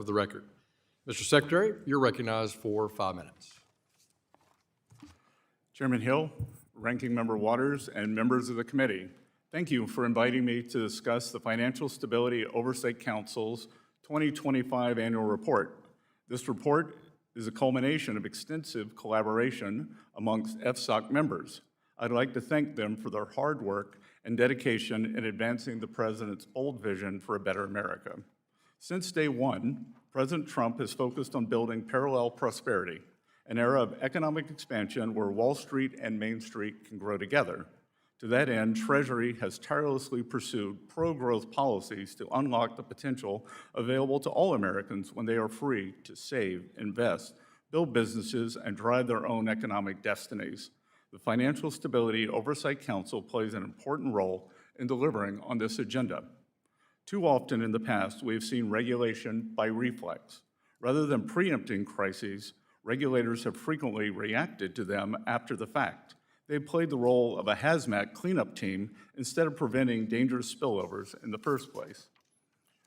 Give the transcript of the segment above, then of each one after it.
of the record. Mr. Secretary, you're recognized for 5 minutes. Chairman Hill, Ranking Member Waters, and members of the committee, thank you for inviting me to discuss the Financial Stability Oversight Council's 2025 annual report. This report is a culmination of extensive collaboration amongst FSOC members. I'd like to thank them for their hard work and dedication in advancing the President's bold vision for a better America. Since day one, President Trump has focused on building parallel prosperity, an era of economic expansion where Wall Street and Main Street can grow together. To that end, Treasury has tirelessly pursued pro-growth policies to unlock the potential available to all Americans when they are free to save, invest, build businesses, and drive their own economic destinies. The Financial Stability Oversight Council plays an important role in delivering on this agenda. Too often in the past, we have seen regulation by reflex. Rather than preempting crises, regulators have frequently reacted to them after the fact. They played the role of a hazmat cleanup team instead of preventing dangerous spillovers in the first place.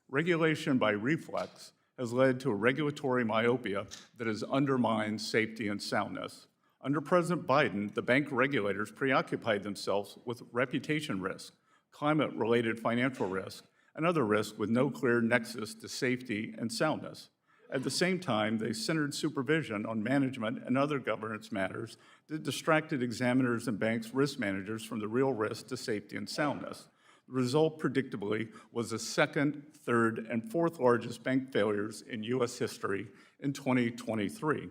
Regulation by reflex has led to a regulatory myopia that has undermined safety and soundness. Under President Biden, the bank regulators preoccupied themselves with reputation risk, climate-related financial risk, and other risks with no clear nexus to safety and soundness. At the same time, they centered supervision on management and other governance matters that distracted examiners and banks' risk managers from the real risk to safety and soundness. The result, predictably, was the second, third, and fourth largest bank failures in U.S. history in 2023.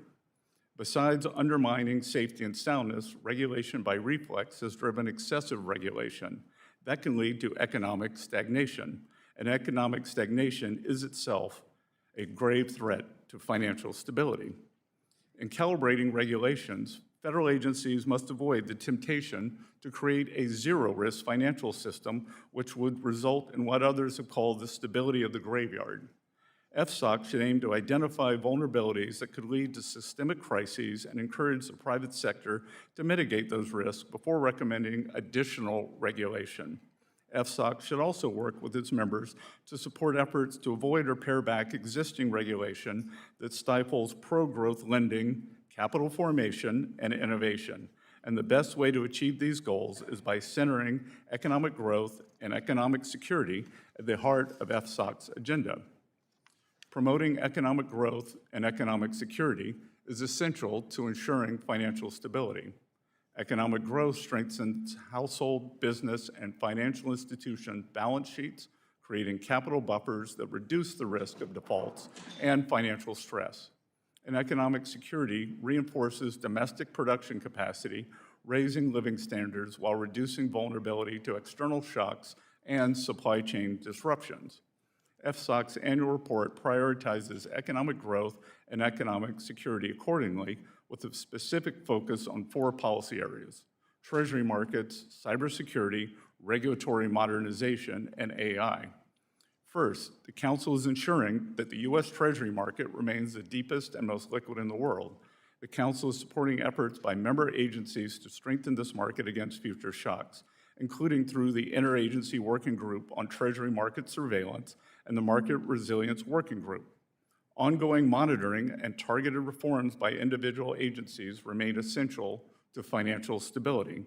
Besides undermining safety and soundness, regulation by reflex has driven excessive regulation. That can lead to economic stagnation, and economic stagnation is itself a grave threat to financial stability. In calibrating regulations, federal agencies must avoid the temptation to create a zero-risk financial system, which would result in what others have called the stability of the graveyard. FSOC should aim to identify vulnerabilities that could lead to systemic crises and encourage the private sector to mitigate those risks before recommending additional regulation. FSOC should also work with its members to support efforts to avoid or pare back existing regulation that stifles pro-growth lending, capital formation, and innovation. And the best way to achieve these goals is by centering economic growth and economic security at the heart of FSOC's agenda. Promoting economic growth and economic security is essential to ensuring financial stability. Economic growth strengthens household, business, and financial institution balance sheets, creating capital buffers that reduce the risk of defaults and financial stress. And economic security reinforces domestic production capacity, raising living standards while reducing vulnerability to external shocks and supply chain disruptions. FSOC's annual report prioritizes economic growth and economic security accordingly, with a specific focus on 4 policy areas: Treasury markets, cybersecurity, regulatory modernization, and AI. First, the Council is ensuring that the U.S. Treasury market remains the deepest and most liquid in the world. The Council is supporting efforts by member agencies to strengthen this market against future shocks, including through the Interagency Working Group on Treasury Market Surveillance and the Market Resilience Working Group. Ongoing monitoring and targeted reforms by individual agencies remain essential to financial stability.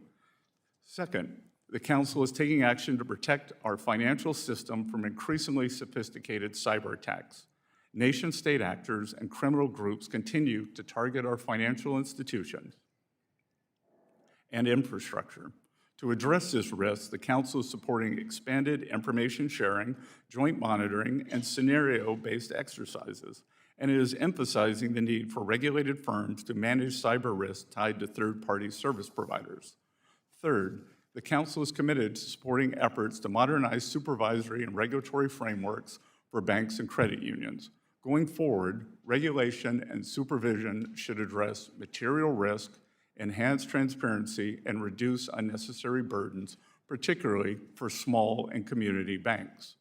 Second, the Council is taking action to protect our financial system from increasingly sophisticated cyber attacks. Nation-state actors and criminal groups continue to target our financial institutions and infrastructure. To address this risk, the Council is supporting expanded information sharing, joint monitoring, and scenario-based exercises, and it is emphasizing the need for regulated firms to manage cyber risks tied to third-party service providers. Third, the Council is committed to supporting efforts to modernize supervisory and regulatory frameworks for banks and credit unions. Going forward, regulation and supervision should address material risk, enhance transparency, and reduce unnecessary burdens, particularly for small and community banks.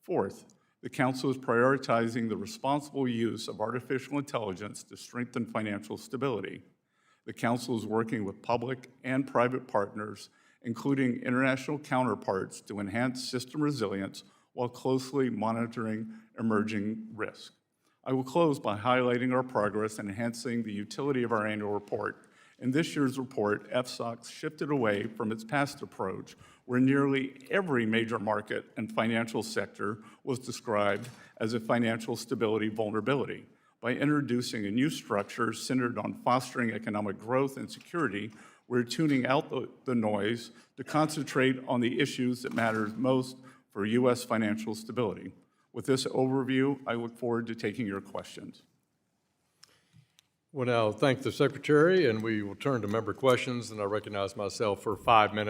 Fourth, the Council is prioritizing the responsible use of artificial intelligence to strengthen financial stability. The Council is working with public and private partners, including international counterparts, to enhance system resilience while closely monitoring emerging risk. I will close by highlighting our progress in enhancing the utility of our annual report. In this year's report, FSOC shifted away from its past approach, where nearly every major market and financial sector was described as a financial stability vulnerability. By introducing a new structure centered on fostering economic growth and security, we're tuning out the noise to concentrate on the issues that matter most for U.S. financial stability. With this overview, I look forward to taking your questions. We'll now thank the Secretary, and we will turn to member questions, and I recognize myself for 5 minutes.